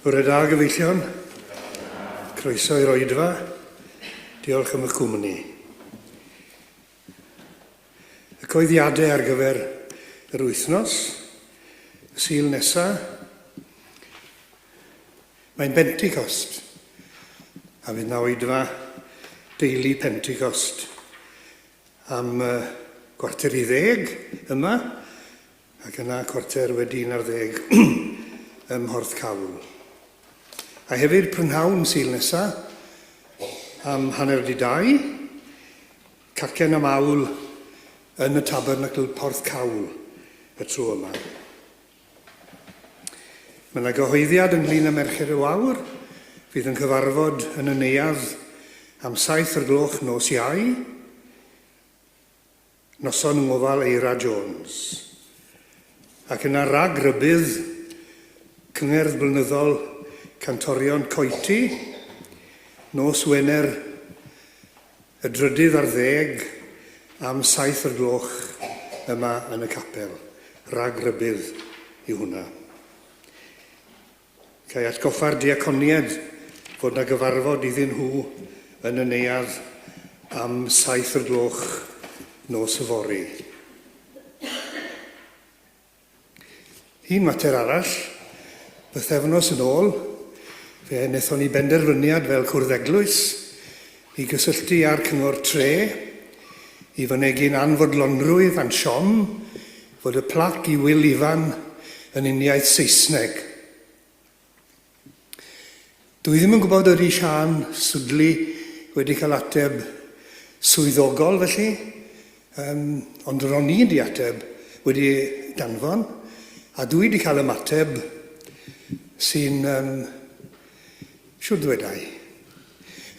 Bore da gyfeillion, croeso i'r Oedfa, diolch am eich cwmni. Y coeddiadau ar gyfer yr wythnos, y Sul nesaf, mae'n Pentecost, a fydd na Oedfa deulu Pentecost am kwarter i 10 yma, ac yna kwarter wedi 11 ym Porthcawl. A hefyd prynhawn Sul nesaf am hanner 2, cacen am awl yn y Tabernacl Porthcawl y tro yma. Mae yna gyhoeddiad ynglyn â Merched y Wawr, fydd yn cyfarfod yn y neuadd am 7:00 nos Iau, noson yng ngofal Eira Jones. Ac yna rag rybydd cyngerdd blynyddol cantorion coeti, nos Wener y 10 am 7:00 yma yn y capel. Rag rybydd i hwnna. Cai atgoffa'r diaconiad fod na gyfarfod iddyn nhw yn y neuadd am 7:00 nos Yfory. Un mater arall, bythefnos yn ôl, fe wnaethon ni benderfyniad fel cwrdd eglwys i gysylltu â'r cyngor tre, i fynegi'n anfodlonrwydd a'n siom fod y plac i Wil Ifan yn uniaith Saesneg. Dwi ddim yn gwybod ydy Sian Swdli wedi cael ateb swyddogol felly, ond ro'n i wedi ateb wedi danfon, a dwi wedi cael ymateb sy'n, siwr ddwedau,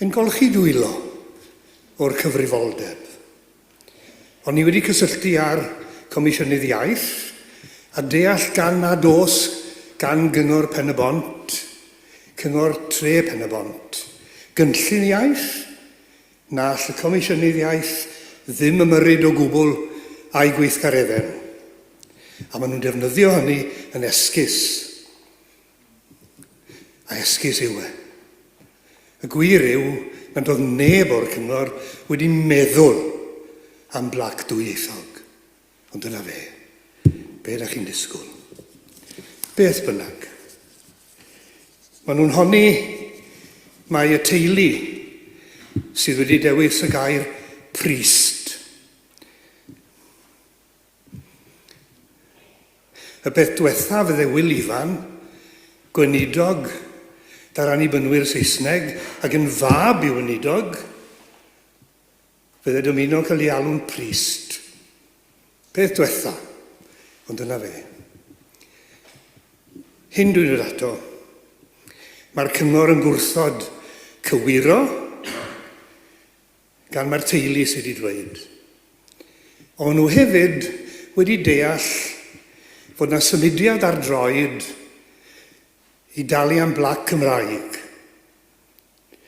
yn golchi dwylo o'r cyfrifoldeb. O'n i wedi cysylltu ar Comisiynydd Iaith a deall gan nad oes gan gyngor Pen-y-bont, cyngor tre Pen-y-bont, gynllun iaith, na all y Comisiynydd Iaith ddim ymyrryd o gwbl a'i gweithgaredden. A maen nhw'n defnyddio hynny yn esgus. A esgus yw e. Y gwir yw nad oedd neb o'r cyngor wedi meddwl am blac dwyieithog. Ond dyna fe. Be ydych chi'n disgwyl? Beth bynnag. Maen nhw'n honni mai y teulu sydd wedi dewis y gair priest. Y beth diwethaf fydde Wil Ifan, Gweinidog, dar annibynwyr Saesneg, ac yn fab i Gweinidog, fydde dymuno cael ei alw'n priest. Beth diwetha, ond dyna fe. Hyn dwi'n dod ato. Mae'r cyngor yn gwrthod cywiro, gan mae'r teulu sydd wedi dweud. Ond nhw hefyd wedi deall fod na symudiad ar droed i dalu am blac Cymraeg,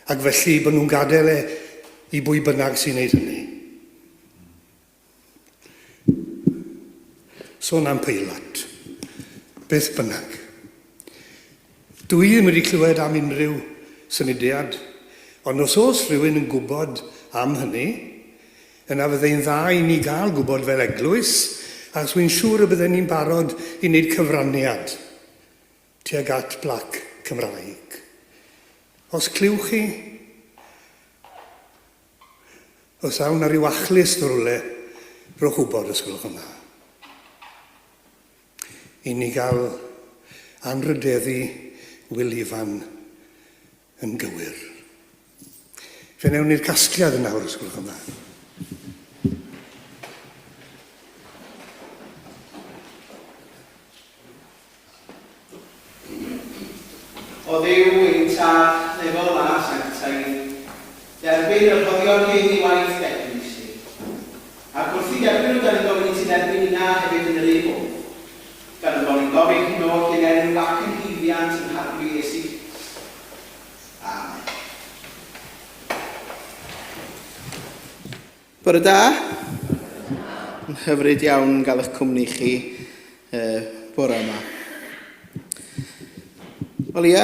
ac felly bod nhw'n gadael i bwy bynnag sy'n neud hynny. Sôn am peilat, beth bynnag. Dwi ddim wedi clywed am unrhyw symudiad, ond os oes rhywun yn gwybod am hynny, yna fyddai'n dda i ni gael gwybod fel eglwys, ac wy'n siŵr y bydden ni'n barod i wneud cyfraniad tuag at blac Cymraeg. Os clywch chi, os awn ar ryw achlys ddrwle, rhowch wybod os gwelwch yna. I ni gael anrydeddu Wil Ifan yn gywir. Fe newn ni'r casgliad yn nawr os gwelwch yna. O ddiw ein tad, efo a sanctaidd, derbyn y rhoddion hyn i waith eglwys ni. Ac wrth i derbyn nhw gan y gofyn i ti derbyn yna hefyd yn yr eifo. Gan y bod ni'n gofyn hwnnw cyn enw ac yn hyddiant yn harfu Iesu. Amen. Bore da. Yn hyfryd iawn gael eich cwmni chi bore yma. Wel ie,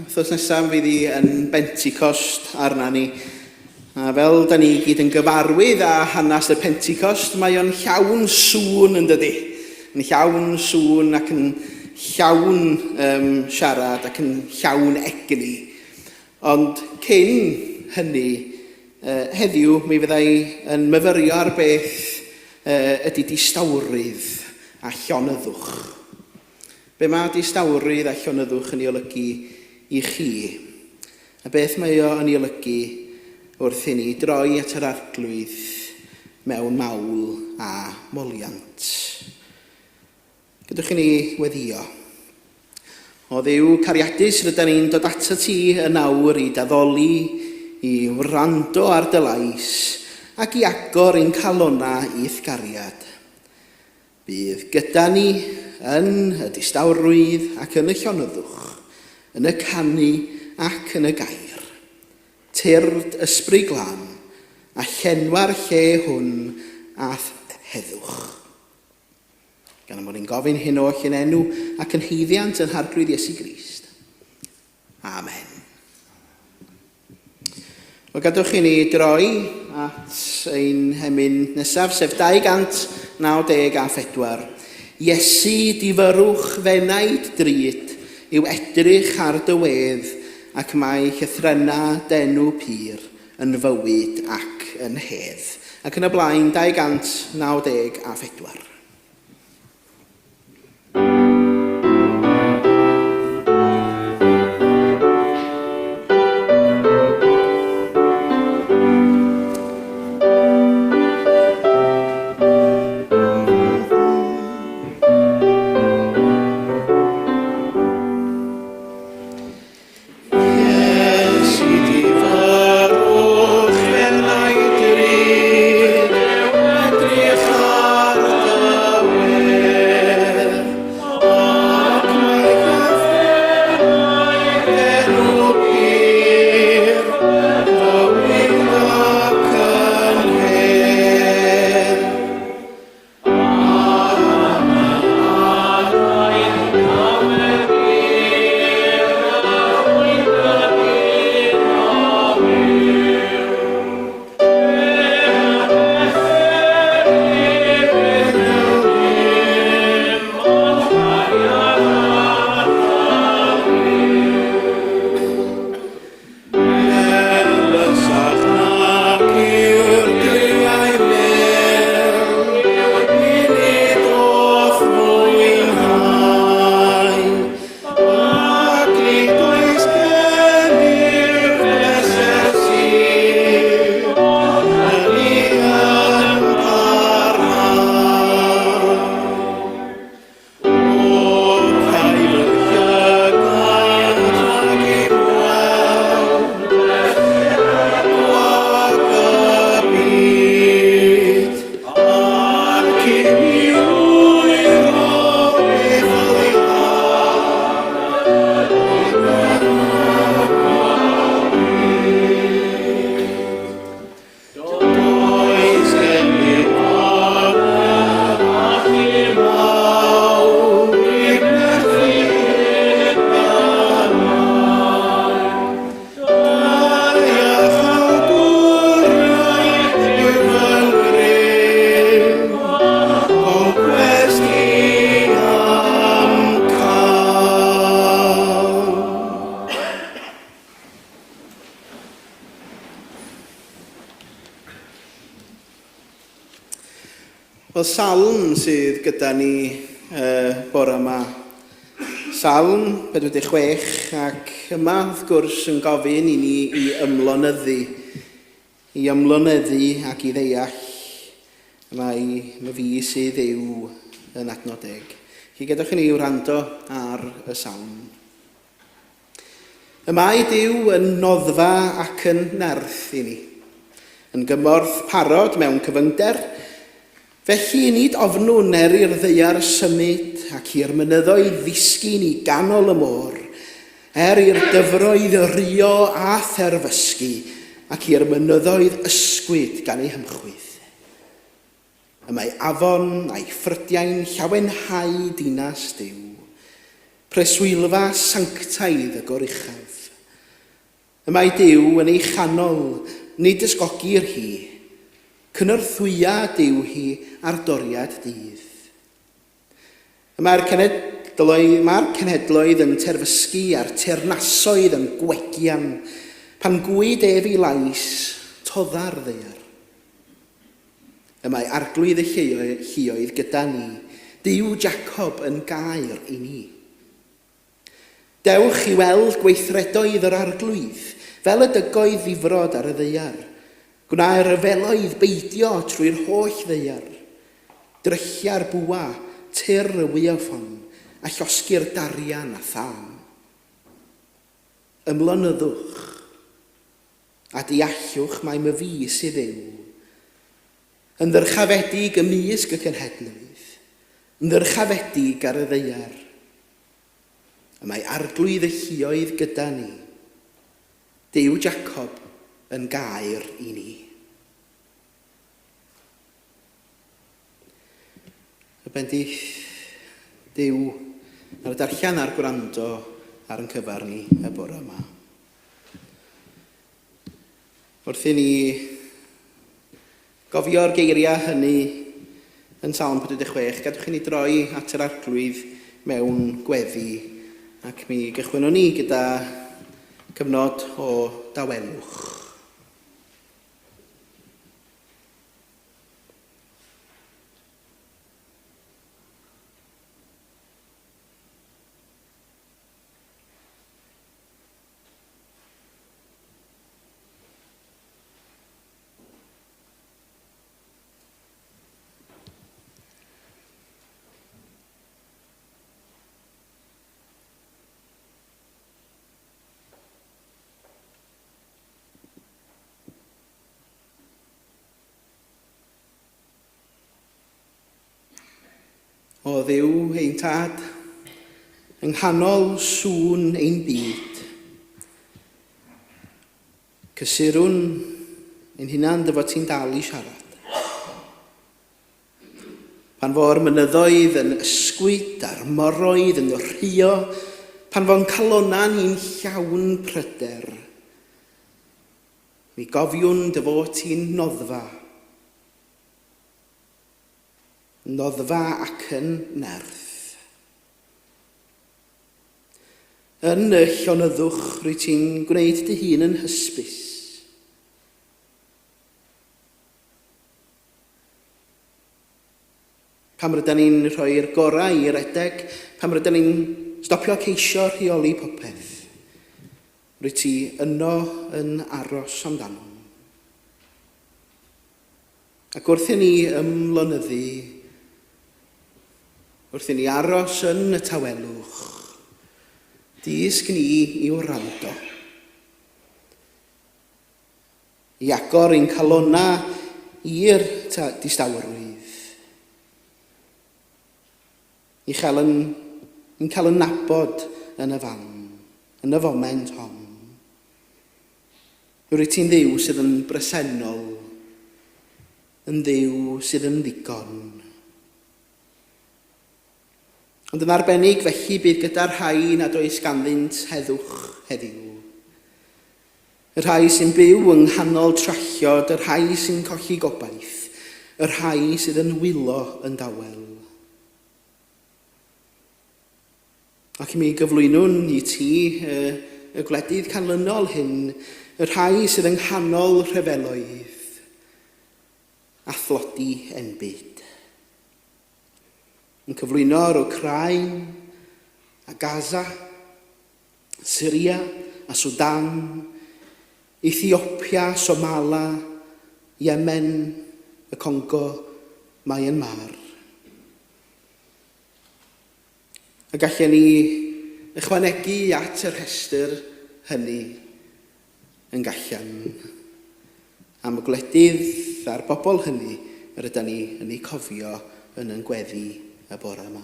wythnos nesaf fydd hi yn Pentecost arna ni. A fel da ni gyd yn gyfarwydd â hanes y Pentecost, mae o'n llawn sŵn yn dydi. Yn llawn sŵn ac yn llawn siarad ac yn llawn egni. Ond cyn hynny, heddiw mi fyddai yn myfyrio ar beth ydy distawrydd a llonyddwch. Be mae distawrydd a llonyddwch yn ei olygu i chi? A beth mae o yn ei olygu wrth i ni droi at yr arglwydd mewn mawl a moliant? Gydwch i ni weddio. O Dduw cariadus rydyn ni'n dod ato ti yn awr i daddoli, i wrando ar dy lais ac i agor ein calonna i ithgariad. Bydd gyda ni yn y distawrwydd ac yn y llonyddwch, yn y canu ac yn y gair. Tyrd ysbryd glân a llenwa'r lle hwn ath heddwch. Gan am bod ni'n gofyn hyn oll yn enw ac yn haeddiant yn harglwydd Iesu Grist. Amen. Wel, gadwch i ni droi at ein hemyn nesaf, sef 294. Iesu difyrwch fenaid drud yw edrych ar dy wedd ac mae llythryna denw pyr yn fywyd ac yn hedd. Ac yn y blaen 294. Wel, salm sydd gyda ni bore yma. Salm 46 ac yma wrth gwrs yn gofyn i ni i ymlonyddu ac i ddeall mae fi sydd yw yn adnodeg. Chi gadwch i ni wrando ar y salm. Y mae Duw yn noddfa ac yn nerth i ni, yn gymorth parod mewn cyfyngder. Felly nid ofnwn i'r ddaear symud ac i'r mynyddoedd ddisgyn i ganol y môr, i'r dyfroedd rio a therfysgu ac i'r mynyddoedd ysgwyd gan ei hymchwyd. Y mae afon a'i ffrydiau'n llawenhau dinas Duw. preswylfa sanctaidd y goruchaf. Y mae Dyw yn ei chanol, nid ysgogir hi, cynorthwya Dyw hi ar doriad dydd. Mae'r cenhedloedd yn terfysgu a'r teyrnasoedd yn gwegian, pan gwyd ef I lais todda'r ddaear. Y mae arglwydd y lluoedd gyda ni, Dyw Jacob yn gair I ni. Dewch I weld gweithredoedd yr arglwydd, fel y dygoedd ddifrod ar y ddaear. Gwna'r yfeloedd beidio trwy'r holl ddaear. Drychia'r bwa, tyr y wyafon, a llosgu'r darian a tham. Ymlonyddwch, a deallwch mae my fi sydd yw. Yn ddyrchafedig ymysg y cenhedloedd, yn ddyrchafedig ar y ddaear. Y mae arglwydd y lluoedd gyda ni, Dyw Jacob yn gair I ni. Y bendith Dyw ar y darllen a'r gwrando ar yn cyfar ni y bore yma. Wrth I ni gofio'r geiriau hynny yn Salm 46, gadwch I ni droi at yr arglwydd mewn gweddi ac mi gychwynnwn ni gyda cyfnod o dawelwch. O Dduw ein tad, yng nghanol sŵn ein byd. Cysurwn ein hunan dy fod ti'n dal I siarad. Pan fo'r mynyddoedd yn ysgwyd a'r moroedd yn rhio, pan fo'n calona ni'n llawn pryder. Mi gofiwn dy fod ti'n noddfa. Noddfa ac yn nerth. Yn y llonyddwch rwy ti'n gwneud dy hun yn hysbys. Pam rydyn ni'n rhoi'r gorau i'r edeg, pam rydyn ni'n stopio ceisio rheoli popeth. Rwy ti yno yn aros amdano. Ac wrth I ni ymlonyddu, wrth I ni aros yn y tawelwch, disg ni I wrando. I agor ein calona i'r distawrwydd. I cael yn nabod yn y fan, yn y foment hon. Rwy ti'n Dduw sydd yn bresennol, yn Dduw sydd yn ddigon. Ond yn arbennig felly bydd gyda'r rhai nad oes ganddynt heddwch heddiw. Y rhai sy'n byw yng nghanol tralliod, y rhai sy'n colli gobaith, y rhai sydd yn wylo yn dawel. Ac mi gyflwynwn I ti y gwledydd canlynol hyn, y rhai sydd yng nghanol rhyfeloedd, a thlodi enbyd. Yn cyflwyno'r Wcrain, a Gaza, Syria, a Sudan, Ethiopia, Somala, Yemen, y Congo, Myanmar. A gallen ni ychwanegu at yr rhestr hynny yn gallan. Am y gwledydd a'r bobl hynny yr ydyn ni yn ei cofio yn gweddi y bore yma.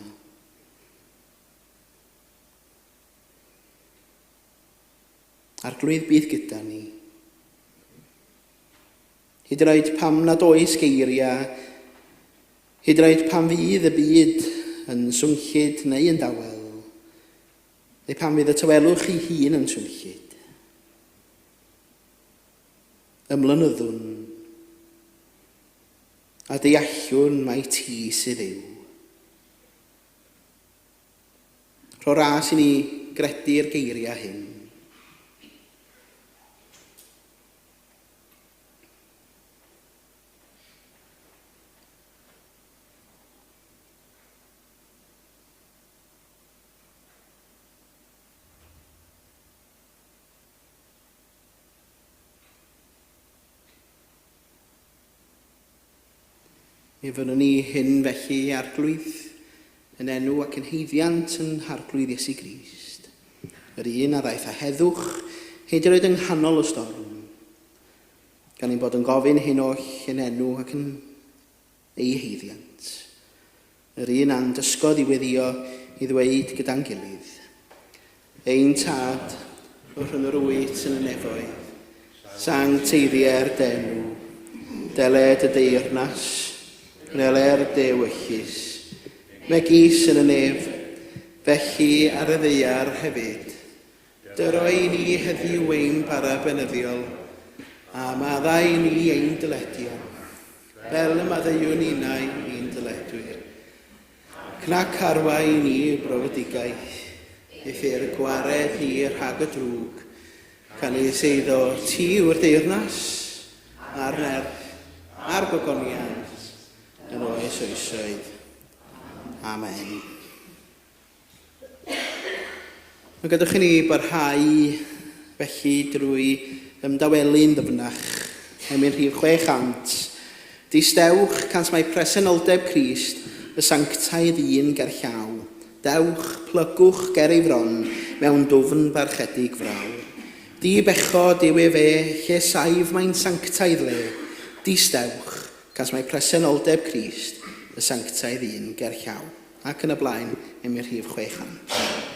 Arglwydd bydd gyda ni. Hyd yn oed pam nad oes geiriau, hyd yn oed pam fydd y byd yn swnllyd neu yn dawel, neu pan fydd y tawelwch chi hun yn swnllyd. Ymlynyddwn a deallwn mai ti sydd yw. Rho ras i ni gredu'r geiriau hyn. Mi fyddwn ni hyn felly arglwydd yn enw ac yn heiddiant yn harglwydd Iesu Grist. Yr un a ddaeth â heddwch hyd yn oed yng nghanol y storm. Gan ein bod yn gofyn hyn oll yn enw ac yn ei heiddiant. Yr un a'n dysgodd i weddio i ddweud gyda'n gilydd. Ein tad wrth yn yr wyt yn y nefoedd. Sang teiddiau'r denw. Deled y deyrnas. Neler dewyllus, megis yn y nef, felly ar y ddeiar hefyd. Dyroi ni heddiw ein para benyddiol, a maddau ni ein dyledion, fel y maddeuwn unau ein dyledwyr. Cnac arwain ni brofedigaeth, effe'r gwared ni rhag y drwg, canis eiddo ti yw'r deyrnas, a'r nerth, a'r gogoniant, yn oes oesoedd. Amen. Mae gadwch i ni barhau felly drwy ymdawelu'n ddyfnach emyn rhif 600. Distewch cans mai presenoldeb Crist y sanctaidd un gerllaw. Dewch, plygwch ger ei fron mewn dwfn barchedig fraw. Di bechod yw e fe, lle saif mae'n sanctaidd le. Distewch, cas mai presenoldeb Crist, y sanctaidd un gerllaw. Ac yn y blaen, emyn rhif 600.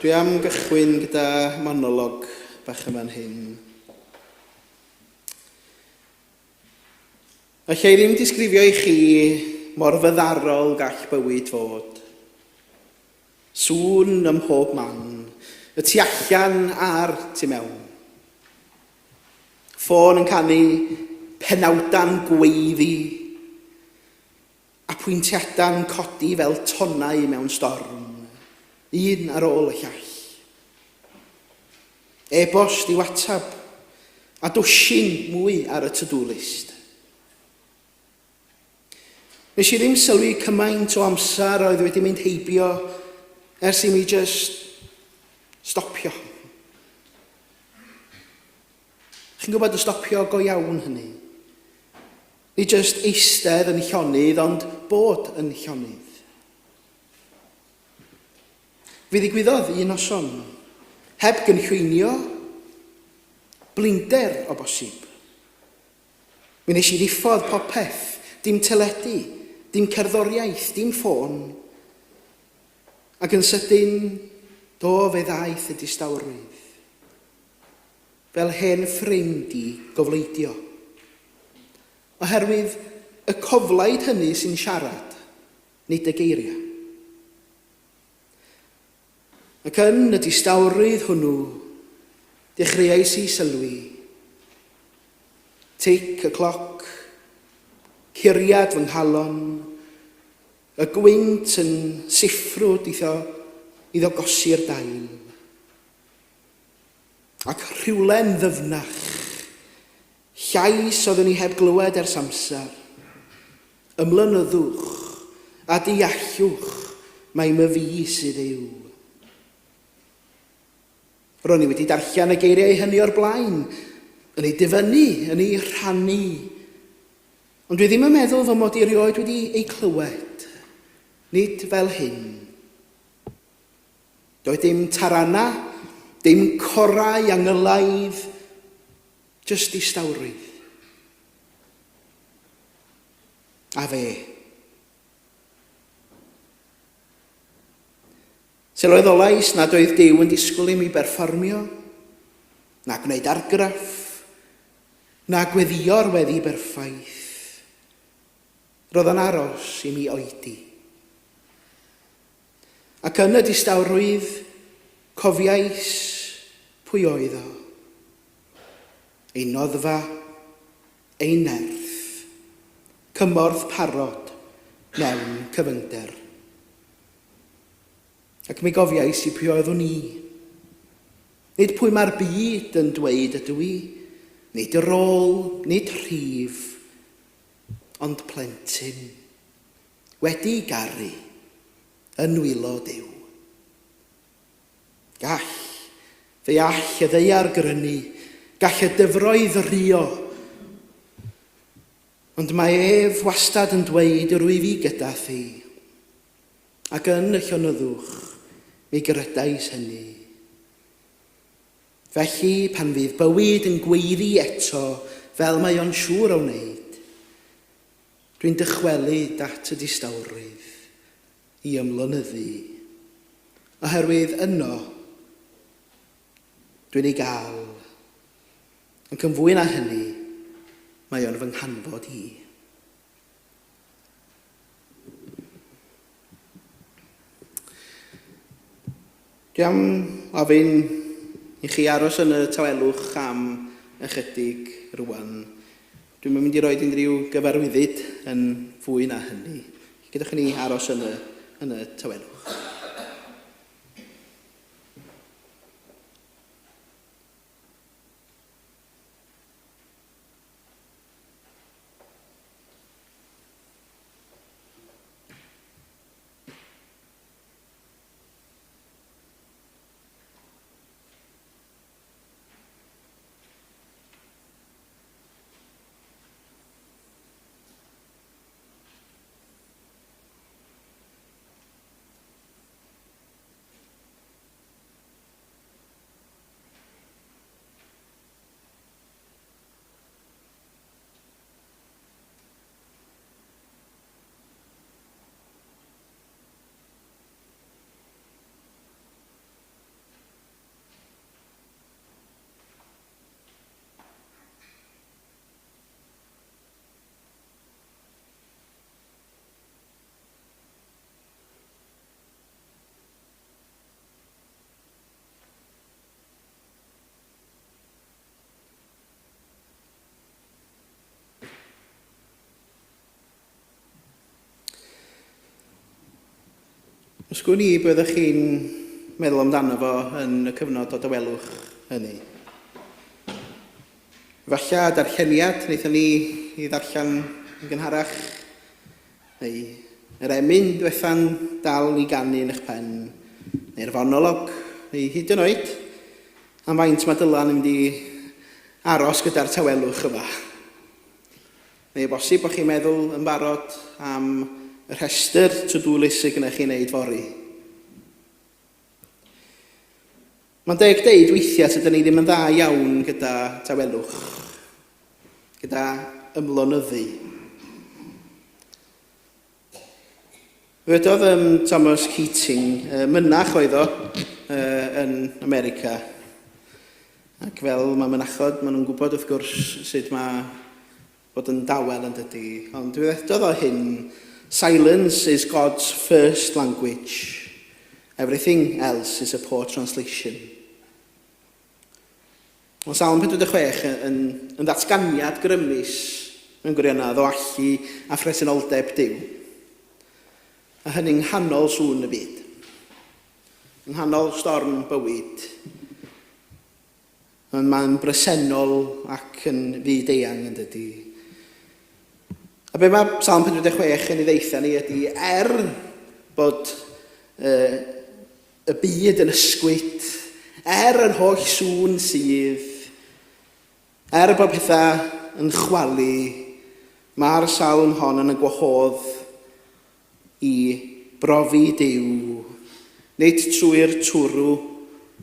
Dwi am gychwyn gyda monolog bach yma'n hyn. Alla i ddim disgrifio i chi mor fyddarol gall bywyd fod. Sŵn ym mhob man, y tu allan a'r tu mewn. Ffôn yn canu penawdan gweiddi a pwyntiadau'n codi fel tonnau mewn storm, un ar ôl y llall. E-bost i WhatsApp a dwsin mwy ar y to-do list. Nes i ddim sylwi cymaint o amser oedd wedi mynd heibio ers i mi just stopio. Chi'n gwybod y stopio go iawn hynny? Ni just eistedd yn llonydd, ond bod yn llonydd. Fe ddigwyddodd un noson, heb gynllwynio, blinder o bosib. Mi nes i ddiffodd popeth, dim teledu, dim cerddoriaeth, dim ffôn. Ac yn sydyn, do fe ddaeth y distawrwydd. Fel hen ffrind i gofleidio. Oherwydd y coflaid hynny sy'n siarad, nid y geiriau. Ac yn y distawrwydd hwnnw, dechreuais i sylwi. Tic y cloc, curiad fy nghalon, y gwynt yn siffrwd iddo gosi'r dail. Ac rhywlen ddyfnach, llais oeddwn ni heb glywed ers amser, ymlynyddwch a deallwch mae my fi sydd yw. Ro'n i wedi darllen y geiriau hynny o'r blaen, yn ei dyfynnu, yn ei rhannu. Ond dwi ddim yn meddwl fy mod i erioed wedi ei clywed, nid fel hyn. Doedd dim tarana, dim corau angylaidd, just distawrwydd. A fe. Sylweddolais nad oedd Duw yn disgwyl i mi berfformio, na gwneud argraff, na gweddio'r weddi berffaith. Roedd yn aros i mi oedi. Ac yn y distawrwydd, cofiais pwy oedd o. Ein oedfa, ein nerth, cymorth parod mewn cyfyngder. Ac mi gofiais i pwy oeddwn i. Nid pwy mae'r byd yn dweud ydw i, nid rôl, nid rhif, ond plentyn, wedi garu, yn wylo Duw. Gall, fe all y ddeiar grynu, gall y dyfroedd rio, ond mae ef wastad yn dweud yr wy fi gyda thi, ac yn y llonyddwch, mi gyrydais hynny. Felly, pan fydd bywyd yn gweiddi eto fel mae o'n siŵr o wneud, dwi'n dychwelyd at y distawrwydd i ymlynyddu. Oherwydd yno, dwi'n ei gael, ac yn fwy na hynny, mae o'n fy nghanfod i. Dwi am ofyn i chi aros yn y tawelwch am ychydig rwan. Dwi'n mynd i roed unrhyw gyfarwyddyd yn fwy na hynny. Gydwch chi ni aros yn y tawelwch. Ysgwyn i byddwch chi'n meddwl amdano fo yn y cyfnod o dywelwch hynny. Falle darlleniad wnaethon ni i ddarllen yn gynharach, neu yr emyn diwetha'n dal i ganu yn eich pen, neu'r fonolog, neu hyd yn oed, am faint mae Dylan yn mynd i aros gyda'r tawelwch yma. Neu bosib bod chi'n meddwl yn barod am y rhestr to-do list sydd gennych chi'n neud fori. Mae'n deg deud weithiau sydd ni ddim yn dda iawn gyda tawelwch, gyda ymlonyddu. Wedodd Thomas Keating, mynach oedd o yn America. Ac fel mae mynachod, maen nhw'n gwybod wrth gwrs sut mae bod yn dawel yn dydy. Ond wedodd o hyn, silence is God's first language. Everything else is a poor translation. Mae Salm 46 yn ddatganiad grymus mewn gwirionedd o allu a phresenoldeb Duw. A hynny'n nghanol sŵn y byd. Yng nghanol storm bywyd. Mae'n bresennol ac yn fyd-eang yn dydy. A be mae Salm 46 yn ei ddeitha ni ydy, bod y byd yn ysgwyd, yr holl sŵn sydd, bod pethau yn chwalu, mae'r salm hon yn y gwahodd i brofi Duw, nid trwy'r twrw,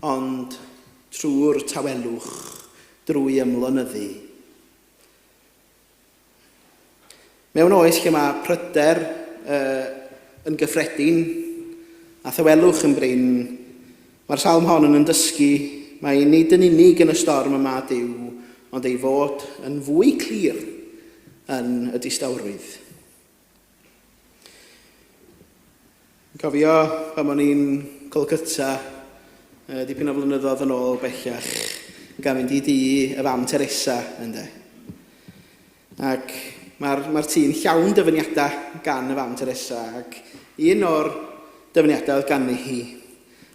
ond trwy'r tawelwch, drwy ymlonyddu. Mewn oes lle mae pryder yn gyffredin a thawelwch yn brin, mae'r salm hon yn dysgu mae nid yn unig yn y storm yma Duw, ond ei fod yn fwy clir yn y distawrwydd. Cofio pan o'n i'n Colcutta dipyn o flynyddoedd yn ôl bellach gan fynd i dŷ y fam Teresa ynde. Ac mae'r tŷ'n llawn dyfyniadau gan y fam Teresa ac un o'r dyfyniadau oedd gan hi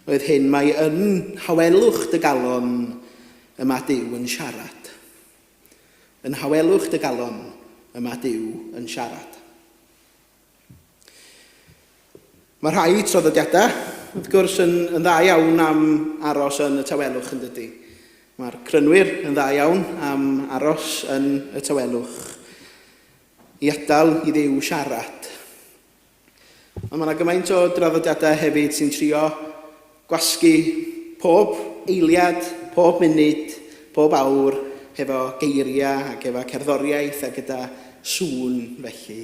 oedd hyn, mae yn hawelwch dy galon yma Duw yn siarad. Yn hawelwch dy galon yma Duw yn siarad. Mae rhai traddodiadau, wrth gwrs, yn dda iawn am aros yn y tawelwch yn dydy. Mae'r crynwyr yn dda iawn am aros yn y tawelwch, i adael i Dduw siarad. Ond mae yna gymaint o draddodiadau hefyd sy'n trio gwasgu pob eiliad, pob munud, pob awr, efo geiriau ac efo cerddoriaeth a gyda sŵn felly.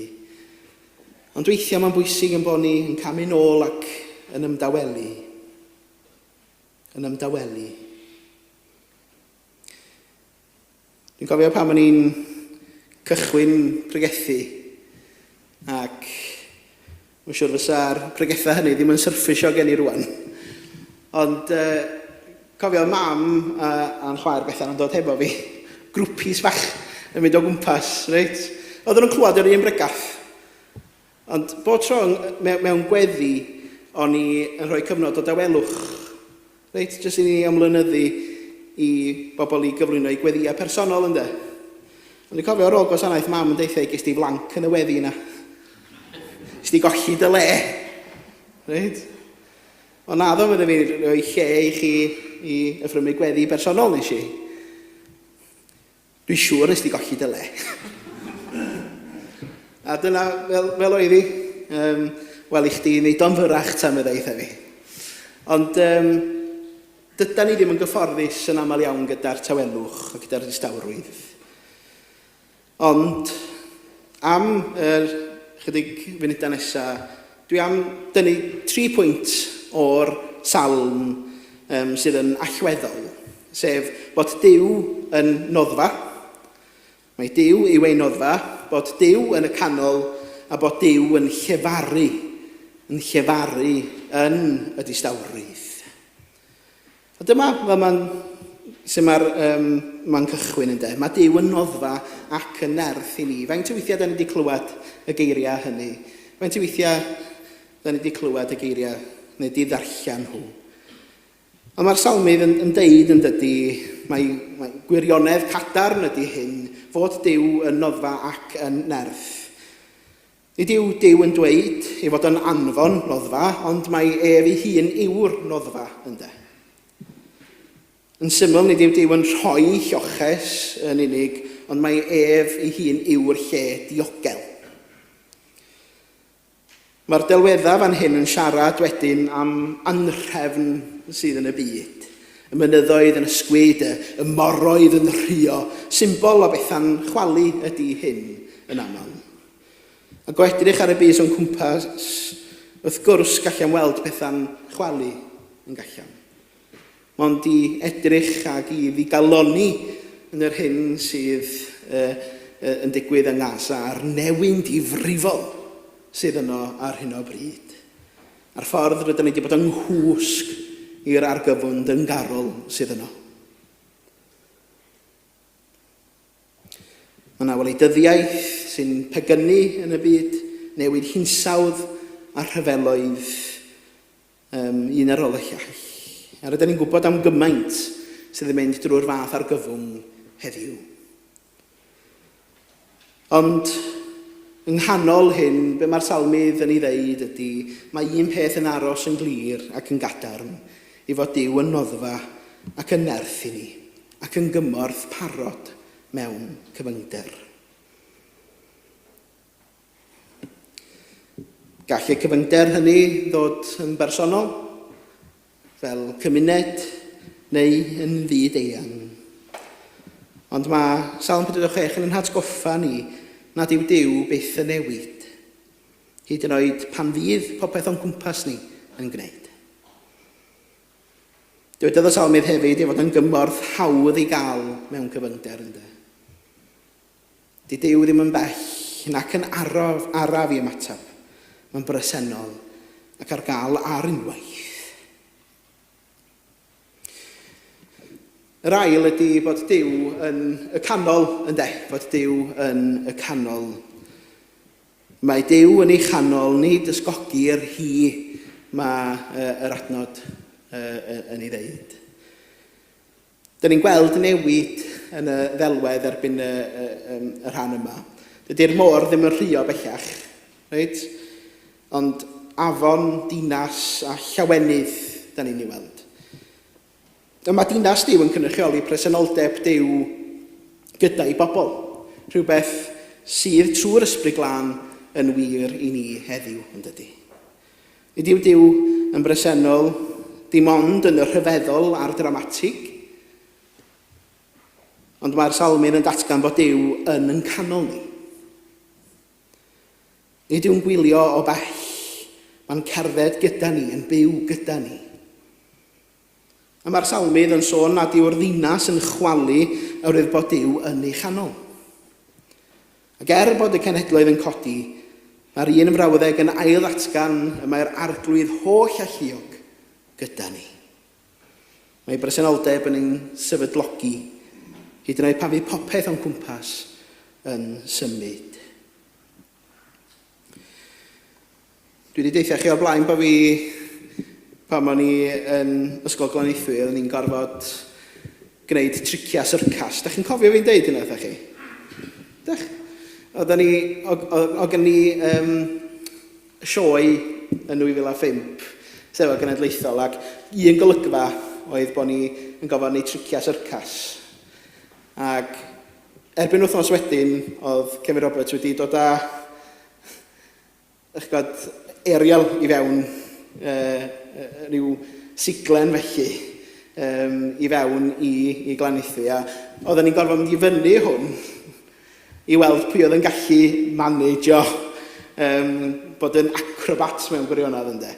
Ond weithiau mae'n bwysig yn bod ni yn camu nôl ac yn ymdawelu. Yn ymdawelu. Dwi'n cofio pan o'n i'n cychwyn pregethu ac mae'n siŵr fysa'r pregethau hynny ddim yn syrffisio gen i rwan. Ond cofio mam a'n chwaer Bethan yn dod hefo fi, grwpis fach yn mynd o gwmpas, reit? Oedden nhw'n clywed yr un bregath. Ond bod tro mewn gweddi, o'n i yn rhoi cyfnod o dawelwch, reit? Jyst i ni ymlynyddu i bobl i gyflwyno i gweddiau personol ynde. Ond i'n cofio ar ôl gwasanaeth mam yn deithio, ges ti flanc yn y weddi yna. Ges ti golli dy le, reit? Ond naddo fydde fi roi lle i chi i yffrymu gweddi personol nes i. Dwi'n siŵr nes ti golli dy le. A dyna, fel oedd i, wel i chdi wneud o'n fyrach tan fyddeitha fi. Ond dyda ni ddim yn gyfforddus yn aml iawn gyda'r tawelwch a gyda'r distawrwydd. Ond am yr chydig funudau nesaf, dwi am dynnu 3 pwynt o'r salm sydd yn allweddol, sef bod Duw yn noddfa, mae Duw i'w ei noddfa, bod Duw yn y canol a bod Duw yn llefaru yn y distawrwydd. A dyma fel mae'n cychwyn ynde. Mae Duw yn noddfa ac yn nerth i ni. Faint o weithiau da ni wedi clywed y geiriau hynny? Faint o weithiau da ni wedi clywed y geiriau neu di ddarllen nhw. Ond mae'r salmydd yn deud yn dydy, mae gwirionedd cadarn ydy hyn, fod Duw yn noddfa ac yn nerth. Nid yw Duw yn dweud ei fod yn anfon noddfa, ond mae ef ei hun yw'r noddfa ynde. Yn syml, nid yw Duw yn rhoi lloches yn unig, ond mae ef ei hun yw'r lle diogel. Mae'r delweddau fan hyn yn siarad wedyn am anrhefn sydd yn y byd. Y mynyddoedd yn ysgwyd, y moroedd yn rhio, symbol o betha'n chwalu ydy hyn yn aml. Ac o edrych ar y byd o'n cwmpas, wrth gwrs gallam weld betha'n chwalu yn gallam. Ond i edrych ac i ddigaloni yn yr hyn sydd yn digwydd yng Gaza a'r newyn difrifol sydd yno ar hyn o bryd. A'r ffordd rydyn ni wedi bod yng nghwsg i'r argyfwnd yn garol sydd yno. Mae yna wleidyddiaeth sy'n pegynu yn y byd, newid hinsawdd a rhyfeloedd un ar ôl y llall. A rydyn ni'n gwybod am gymaint sydd yn mynd drwy'r fath argyfwng heddiw. Ond yng nghanol hyn, be mae'r salmydd yn ei ddeud ydy, mae un peth yn aros yn glir ac yn gadarn, i fod Duw yn noddfa ac yn nerth i ni, ac yn gymorth parod mewn cyfyngder. Gall y cyfyngder hynny ddod yn bersonol, fel cymuned neu yn fyd-eang. Ond mae Salm 46 yn hatgoffa ni nad yw Duw byth yn newid, hyd yn oed pan fydd popeth o'n cwmpas ni yn gwneud. Dywedodd y salmydd hefyd ei fod yn gymorth hawdd i gael mewn cyfyngder ynde. Di Duw ddim yn bell nac yn araf i ymateb, mae'n bresennol ac ar gael ar unwaith. Yr ail ydy bod Duw yn y canol ynde, bod Duw yn y canol. Mae Duw yn ei chanol, nid ysgogir hi mae yr adnod yn ei ddeud. Dyn ni'n gweld newid yn y ddelwedd erbyn y rhan yma. Dydy'r môr ddim yn rhio bellach, reit? Ond afon, dinas a llawenydd dyn ni'n ei weld. Mae dinas Duw yn cynrychioli presenoldeb Duw gyda'i bobl. Rhywbeth sydd trwy'r ysbryd glân yn wir i ni heddiw yn dydy. Nid yw Duw yn bresennol dim ond yn y rhyfeddol a'r dramatig, ond mae'r salmydd yn datgan bod Duw yn canol ni. Nid yw'n gwylio o bell, mae'n cerdded gyda ni, yn byw gyda ni. A mae'r salmydd yn sôn nad yw'r ddinas yn chwalu oherwydd bod Duw yn ei chanol. Ac bod y cenhedloedd yn codi, mae'r un yn frawddeg yn ail-ddatgan y mae'r arglwydd holl a lluog gyda ni. Mae bresenoldeb yn ein sefydlogi, hyd yn oed pan fydd popeth o'n cwmpas yn symud. Dwi wedi deithio chi o'r blaen bod fi, pan o'n i yn ysgol Glaneuthwy, oedden ni'n gorfod gwneud tricia syrcas. Da chi'n cofio fi'n deud hynny, ydych chi? Dach? Oedden ni sioe yn 2005, sef o genedlaethol, ac un golygfa oedd bod ni yn gofod wneud tricia syrcas. Ac erbyn wythnos wedyn, oedd Cefn Roberts wedi dod â erial i fewn rhyw siglen felly i fewn i Glaneuthwy. A oedden ni'n gorfod mynd i fyny hwn i weld pwy oedd yn gallu manegio bod yn acrobat mewn gwirionedd ynde.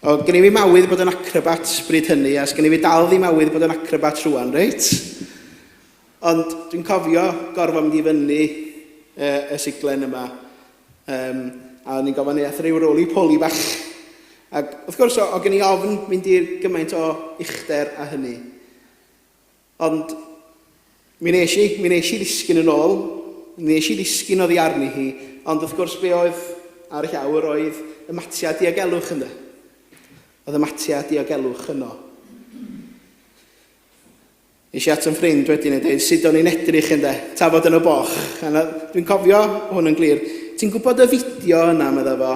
O, gen i fi mawydd bod yn acrobat bryd hynny, a gen i fi dal ddim mawydd bod yn acrobat rwan, reit? Ond dwi'n cofio gorfod mynd i fyny y siglen yma, a ni'n gofod neud rhyw roli poli bach. Ac wrth gwrs, o gen i ofn mynd i'r gymaint o uchder a hynny. Ond mi nes i ddisgyn yn ôl, mi nes i ddisgyn oddi arni hi, ond wrth gwrs be oedd ar y llawr oedd y matiad diogelwch ynddo. Oedd y matia diogelwch yno. Nes i at yn ffrind wedyn yn dweud, sut o'n i'n edrych yn tafod yn y boch. Dwi'n cofio hwn yn glir. Ti'n gwybod y fideo yna, medda fo,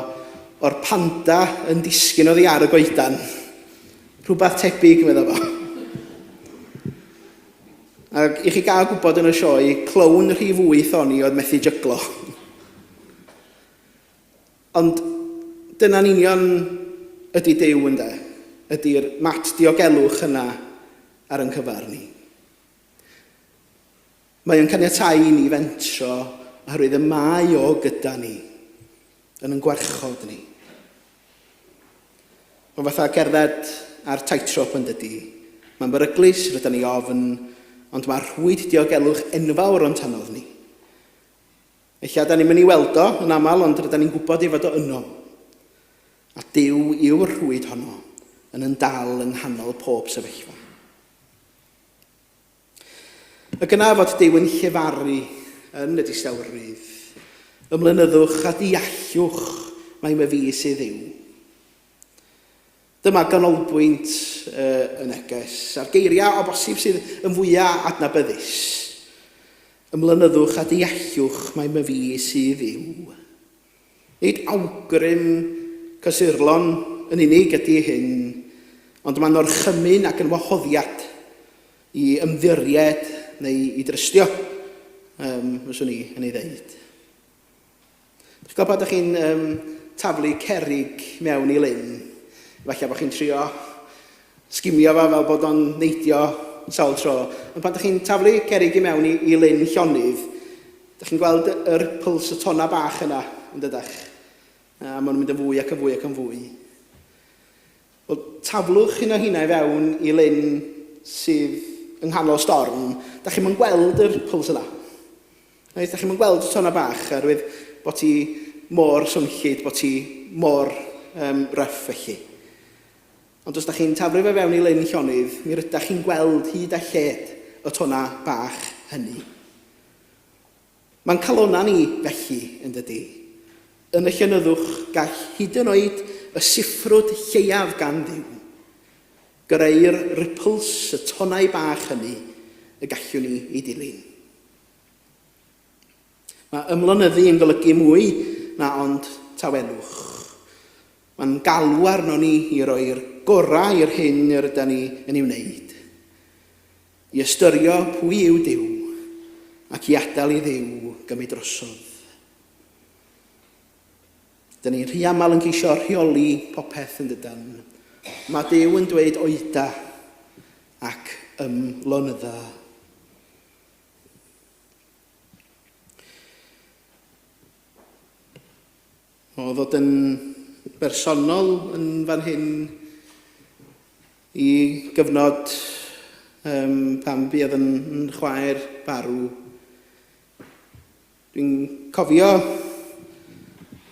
o'r panda yn disgyn oddi ar y goedan? Rhywbeth tebyg, medda fo. Ac i chi gael gwybod yn y sioe, clown rhif 8 o'n i oedd methu jyglo. Ond dyna'n union ydy Duw ynde. Ydy'r mat diogelwch yna ar yn cyfar ni. Mae o'n caniatáu i ni fentro oherwydd y mae o gyda ni yn ein gwarchod ni. O fatha cerdded ar tightrope yn dydi. Mae'n beryglus, rydyn ni ofn, ond mae rhwyd diogelwch enfawr o'n tanodd ni. Ella da ni'n mynd i weld o yn aml, ond rydyn ni'n gwybod ei fod o yno. A Duw yw'r rhwyd honno yn dal yng nghanol pob sefyllfa. Ac yna fod Duw yn llefaru yn y distawrwydd. Ymlynyddwch a deallwch mae fi sydd Dduw. Dyma ganolbwynt y neges, a'r geiriau o bosib sydd yn fwyaf adnabyddus. Ymlynyddwch a deallwch mae fi sydd Dduw. Nid awgrym cysurlon yn unig ydy hyn, ond mae'n orchymyn ac yn wahoddiad i ymddiried neu i drystio, fyswn ni yn ei ddeud. Dwi'n gwybod bod chi'n taflu cerig mewn i lyn. Falle bod chi'n trio sgimio fa fel bod o'n neidio sawl tro. Ond pan ydych chi'n taflu cerig i mewn i lyn llonydd, ydych chi'n gweld yr puls y tonna bach yna, yn dydach. A maen nhw'n mynd yn fwy ac yn fwy ac yn fwy. Wel, taflwch hynna i fewn i lyn sydd yng nghanol storm, da chi'n mynd gweld yr puls yna. Da chi'n mynd gweld y tonna bach, oherwydd bod ti mor swnllyd, bod ti mor ryff felly. Ond os da chi'n taflu fe fewn i lyn llonydd, mi rydych chi'n gweld hyd a lled y tonna bach hynny. Mae'n calonna ni felly yn dydi. Yn y llenyddwch gall hyd yn oed y siffrwd lleiaf gan Dduw. Greu'r ripples y tonnau bach hynny y gallwn ni ei dilyn. Mae ymlynyddu yn golygu mwy na ond tawelwch. Mae'n galw arno ni i roi'r gorau i'r hyn rydyn ni yn ei wneud. I ystyrio pwy yw Duw ac i adael i Dduw gymryd drosodd. Dyn ni'n rhy aml yn ceisio rheoli popeth yn dydyn. Mae Duw yn dweud oedfa ac ymlonydda. O ddod yn bersonol yn fan hyn i gyfnod pan bydd yn chwaer farw. Dwi'n cofio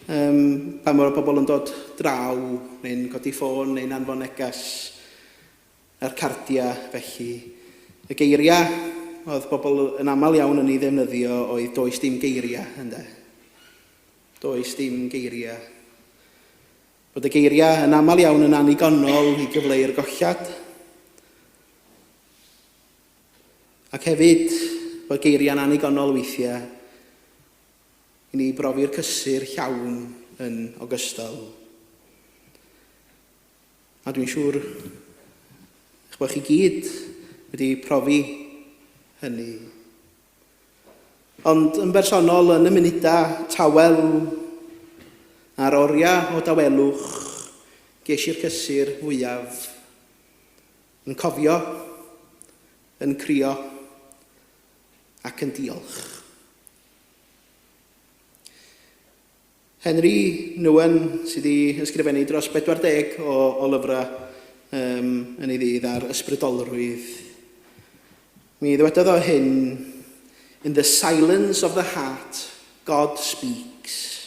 pan mae'r bobl yn dod draw, neu'n codi ffôn, neu'n anfon neges ar cardia felly. Y geiriau oedd bobl yn aml iawn yn ei ddefnyddio oedd does dim geiriau, ynde? Does dim geiriau. Bod y geiriau yn aml iawn yn annigonol i gyfleu'r gollad. Ac hefyd bod geiriau'n annigonol weithiau i ni brofi'r cysur llawn yn ogystal. A dwi'n siŵr eich bod chi gyd wedi profi hynny. Ond yn bersonol yn y munudau tawel a'r oriau o dawelwch ges i'r cysur fwyaf yn cofio, yn crio ac yn diolch. Henry Newen sydd wedi ysgrifennu dros 40 o lyfrau yn ei ddydd ar ysbrydolrwydd. Mi ddywedodd o hyn, "In the silence of the heart, God speaks.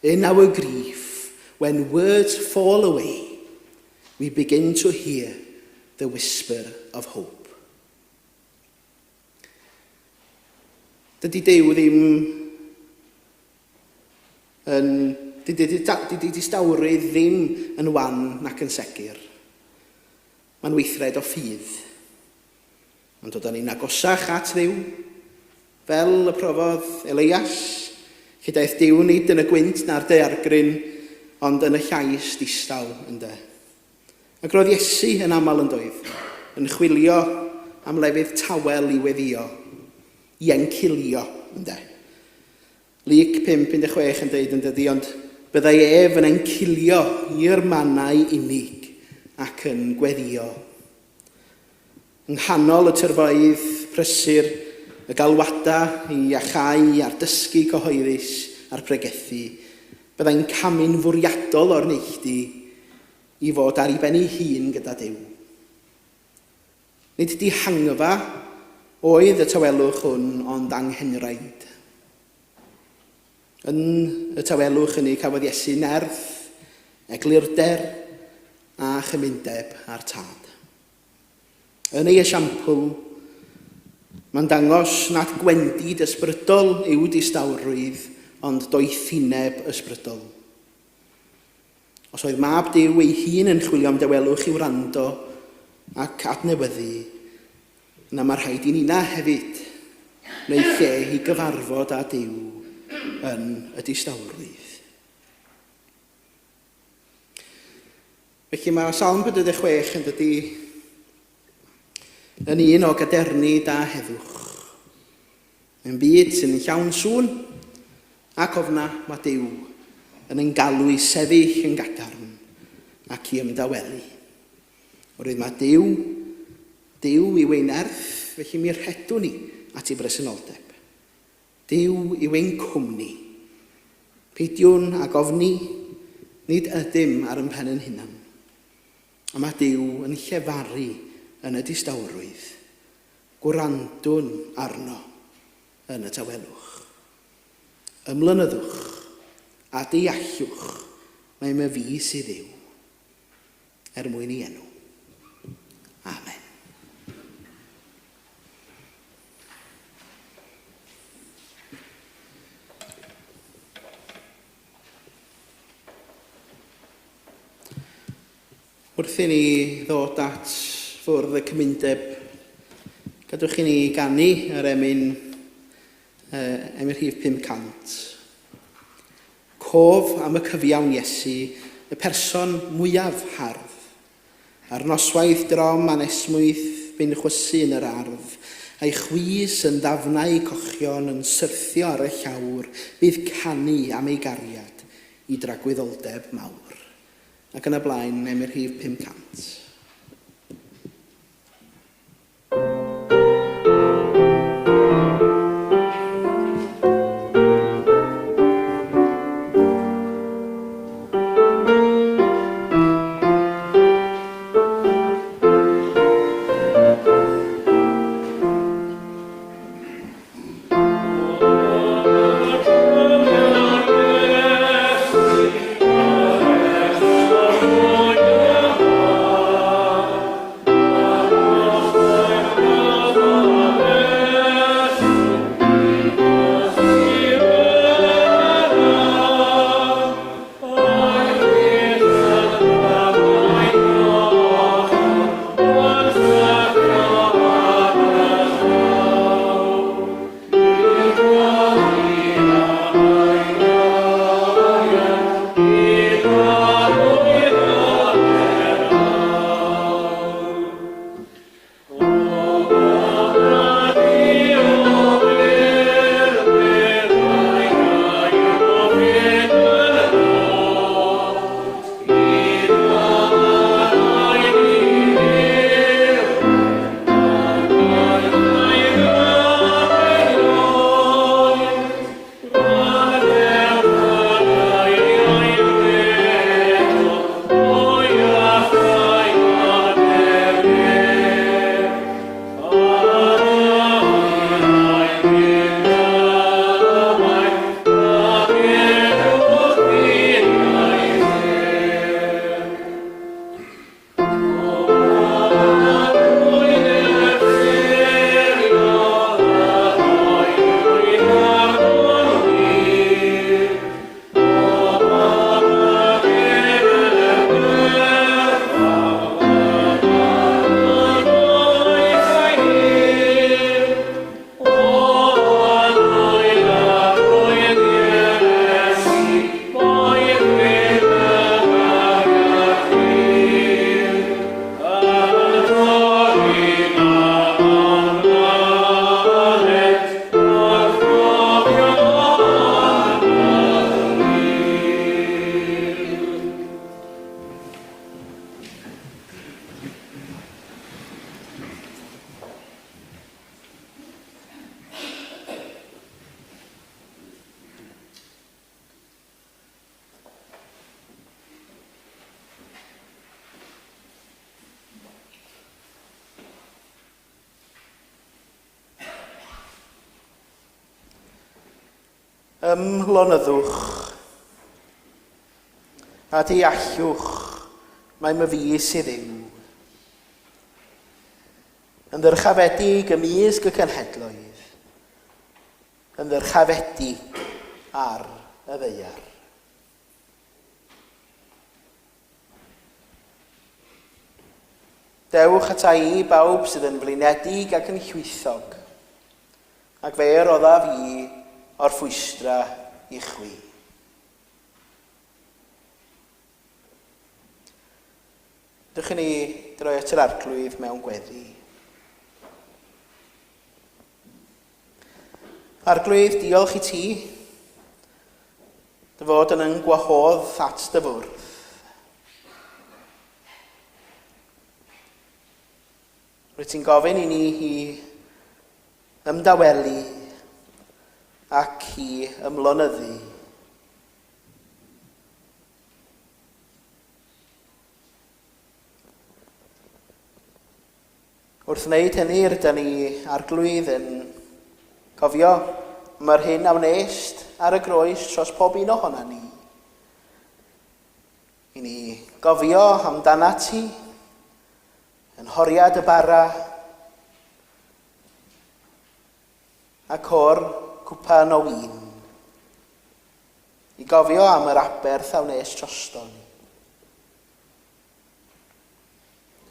In our grief, when words fall away, we begin to hear the whisper of hope." Dydy Duw ddim yn Dydy distawrwydd ddim yn wan nac yn sicr. Mae'n weithred o ffydd. Mae'n dod â ni'n agosach at Dduw, fel y profodd Elias, lle daeth Duw nid yn y gwynt na'r daeargryn, ond yn y llais distaw ynde. Ac roedd Iesu yn aml yn doedd, yn chwilio am lefydd tawel i weddio, i encilio ynde. Lyc 5:16 yn dweud yn dydi, ond byddai ef yn encilio i'r mannau unig ac yn gweddio. Yng nghanol y tyrfoedd prysur, y galwada i iachau a'r dysgu cyhoeddus a'r pregethu, byddai'n camu'n fwriadol o'r neilltu i fod ar ei ben ei hun gyda Duw. Nid dihangfa oedd y tawelwch hwn, ond anghenraid. Yn y tawelwch hynny cafodd Iesu nerth, eglurder a chymundeb ar tad. Yn ei esiampl, mae'n dangos nad gwendid ysbrydol yw distawrwydd, ond doethineb ysbrydol. Os oedd mab Duw ei hun yn chwilio am dawelwch i'w wrando ac adnewyddu, yna mae rhaid i nina hefyd, neu lle i gyfarfod â Duw yn y distawrwydd. Felly mae Salm 46 yn dydy yn un o gaderni da heddwch. Yn byd sy'n llawn sŵn ac ofna mae Duw yn ein galw i sefyll yn gadarn ac i ymdawelu. Oherwydd mae Duw yw ein nerth, felly mi rhedwn ni at ei bresenoldeb. Duw yw ein cwmni. Peidiwn a gofni, nid ydym ar yn pen yn hunan. A mae Duw yn llefaru yn y distawrwydd. Gwrandwn arno yn y tawelwch. Ymlynyddwch a deallwch mae me fi sydd Dduw. Mwyn ei enw. Amen. Wrth i ni ddod at ffwrdd y cymundeb, gadwch i ni ganu yr emyn rhif 500. Cof am y cyfiawn Iesu, y person mwyaf hardd. Ar noswaith drom anesmwyth bu'n chwysu yn yr ardd, a'i chwys yn ddafnau cochion yn syrthio ar y llawr, bydd canu am ei gariad i dragwyddoldeb mawr. Ac yn y blaen, rhif 500. Oh Ymlonyddwch a deallwch mae my fi sydd yw. Yn ddyrchafedig ymysg y cynhedloedd, yn ddyrchafedig ar y ddeiar. Dewch ata i bawb sydd yn flinedig ac yn llwythog, ac fe rodda fi o'r ffwystra i chwi. Dych ni droi at yr arglwydd mewn gweddi. Arglwydd, diolch i ti, dy fod yn gwahodd at dy fwrdd. Rwyt ti'n gofyn i ni i ymdawelu ac i ymlonyddu. Wrth wneud hynny, rydyn ni arglwydd yn cofio mae'r hyn a wnest ar y groes dros pob un ohono ni. I ni gofio amdana ti, yn horiad y bara, ac o'r cwpan o win. I gofio am yr aberth a wnes troston.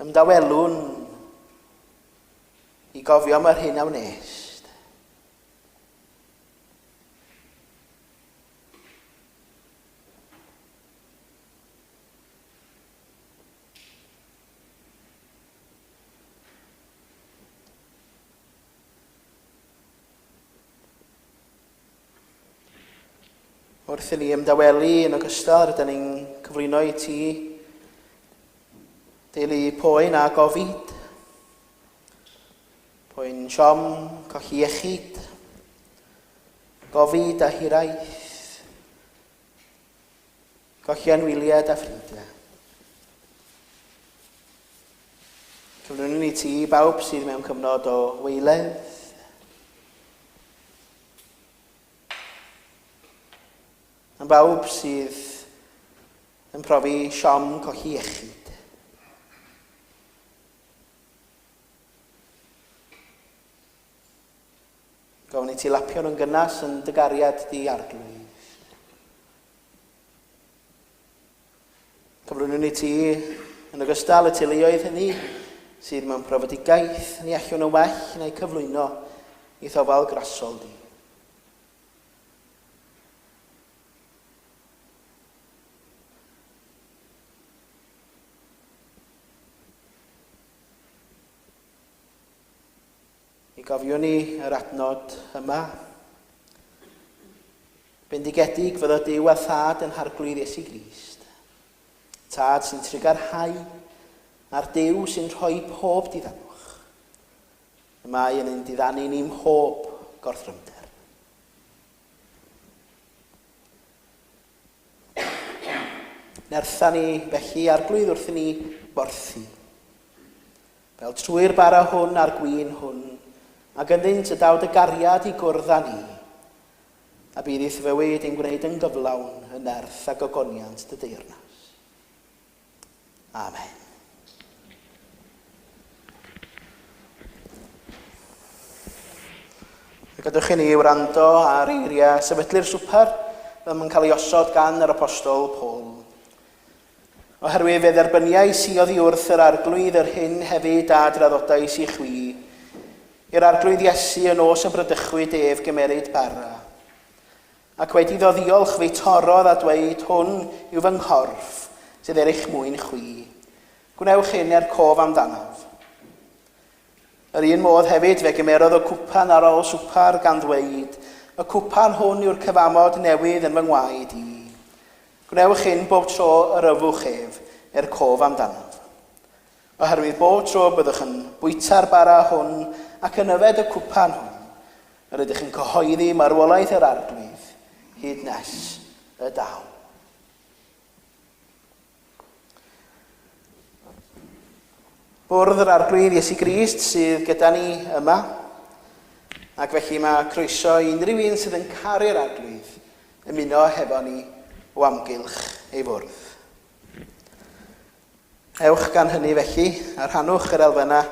Ymdawelwn i gofio am yr hyn a wnest. Wrth i ni ymdawelu yn ogystal, rydyn ni'n cyflwyno i ti deulu poen a gofid, poen siom, colli iechyd, gofid a hiraeth, colli anwyliad a ffrindiau. Cyflwyno i ti bawb sydd mewn cyfnod o weiledd, yn bawb sydd yn profi siom colli iechyd. Gofyn i ti lapio nhw'n gynnes yn dygariad di arglwydd. Cyflwyno ni ti yn ogystal y teuluoedd hynny sydd mewn profedigaeth, ni allwn nhw well neu cyflwyno i ddofal grasol di. Gofio ni yr adnod yma. Bendigedig fyddo Duw a Thad yn harglwydd Iesu Grist. Tad sy'n trigarhau a'r Duw sy'n rhoi pob diddanwch. Y mae yn ein diddannu ni mhob gorthrymder. Nertha ni felly arglwydd wrth i ni borthu. Fel trwy'r bara hwn a'r gwyn hwn, ac ynddynt y dawd y gariad i gwrdd â ni, a bydd eith fywyd yn gwneud yn gyflawn yn nerth a gogoniant dy deyrnas. Amen. Gadwch i ni wrando ar eiriau sefydlu'r swper fel mae'n cael ei osod gan yr apostol Paul. Oherwydd fe dderbyniau siodd i wrth yr arglwydd yr hyn hefyd a draddodais i chwi, i'r arglwydd Iesu yn os y brydychwyd ef gymeryd bara. Ac wedi ddoddiolch fe torodd a dweud, hwn yw fy nghorff sydd eich mwyn chwi. Gwnewch hyn cof amdanaf. Yr un modd hefyd fe gymerodd y cwpan ar ôl swpar gan ddweud, y cwpan hwn yw'r cyfamod newydd yn fy ngwaed i. Gwnewch hyn bob tro yr yfwch ef cof amdanaf. Oherwydd bob tro byddwch yn bwyta'r bara hwn ac yn yfed y cwpan hwn, yr ydych yn cyhoeddi marwolaeth yr arglwydd, hyd nes y daw. Bwrdd yr arglwydd Iesu Grist sydd gyda ni yma, ac felly mae croeso i unrhyw un sydd yn caru'r arglwydd ymuno hefo ni o amgylch ei fwrdd. Ewch gan hynny felly, a rhannwch yr elfennau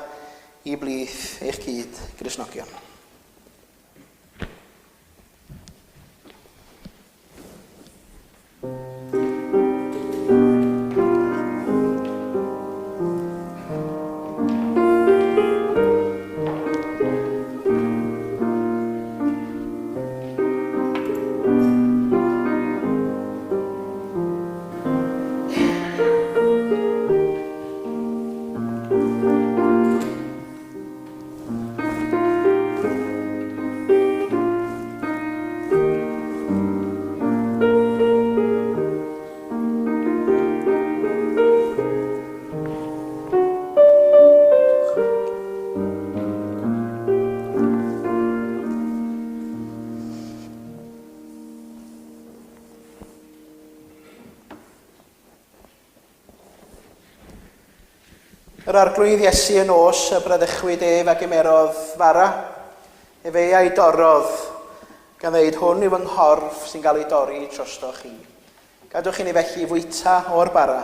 i blith eich cyd Gristnogion. Yr arglwydd Iesu yn os y bradychwyd ef ac ymerodd fara, efe a'i dorodd, gan ddeud hwn yw fy nghorff sy'n cael ei dorri trosto chi. Gadwch i ni felly fwyta o'r bara,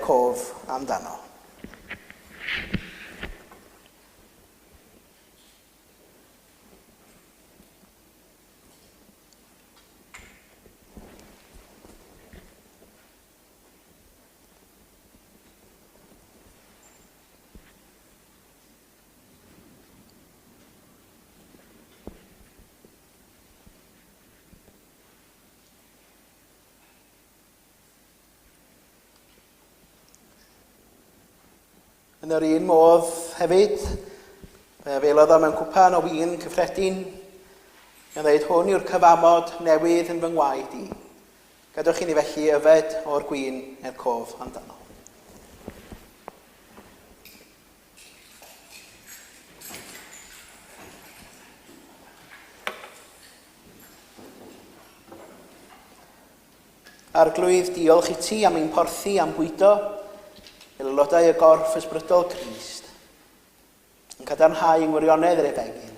cof amdano. Yn yr un modd hefyd, felodd o mewn cwpan o win cyffredin, gan ddeud hwn yw'r cyfamod newydd yn fy ngwaed i. Gadwch i ni felly yfed o'r gwin cof amdano. Arglwydd, diolch i ti am ein porthi am bwydo, aelodau y gorff ysbrydol Crist, yn cadarnhau yng ngwirionedd yr efegyn.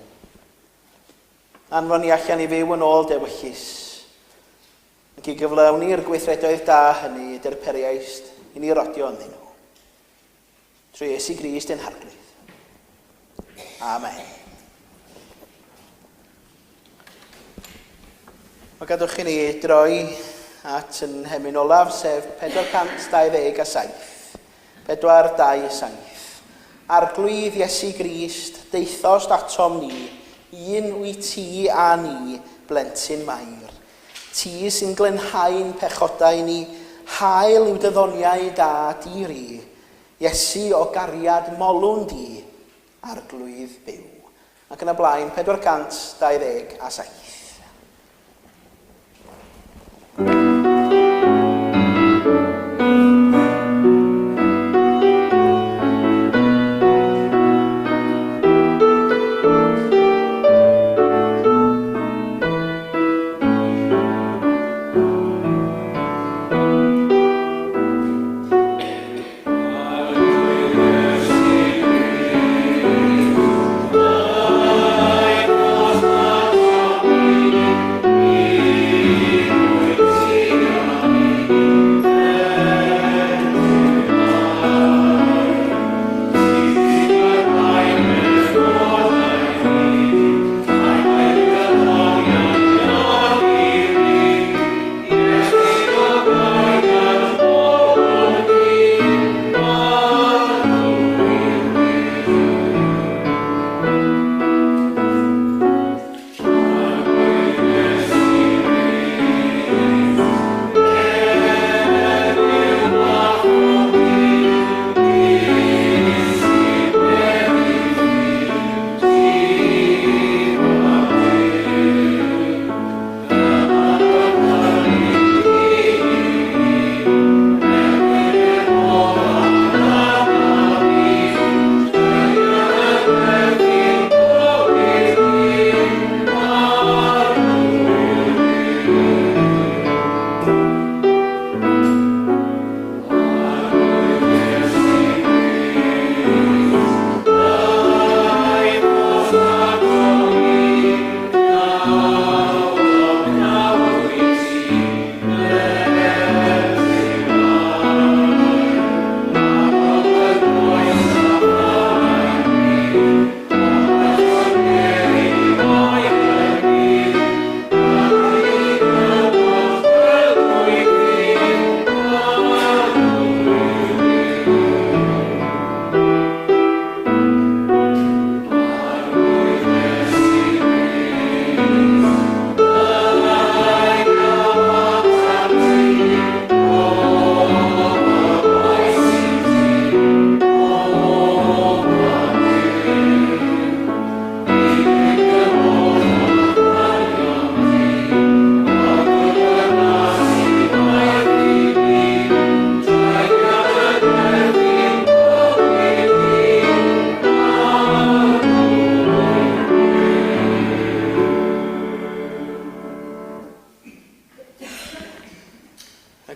Anfon ni allan i fyw yn ôl dewyllus, ac i gyflawni'r gweithredoedd da hynny ydy'r periaist i ni rodio ynddyn nhw. Trwy Iesu Grist ein harglwydd. Amen. Mae gadwch i ni droi at yn Nhemyn olaf, sef 427. 427. Arglwydd Iesu Grist, deithost atom ni, un wyt ti a ni, blentyn mair. Ti sy'n glenhau'n pechodau ni, hael yw dyddoniau da di ri. Iesu o gariad molwn di, arglwydd byw. Ac yn y blaen, 427. Ti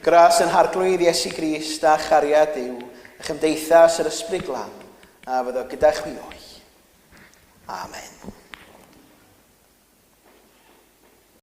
Y gras yn harglwydd Iesu Grist a chariad Duw, a chymdeithas yr ysbryd glân, a fyddo gyda chwi o'i. Amen.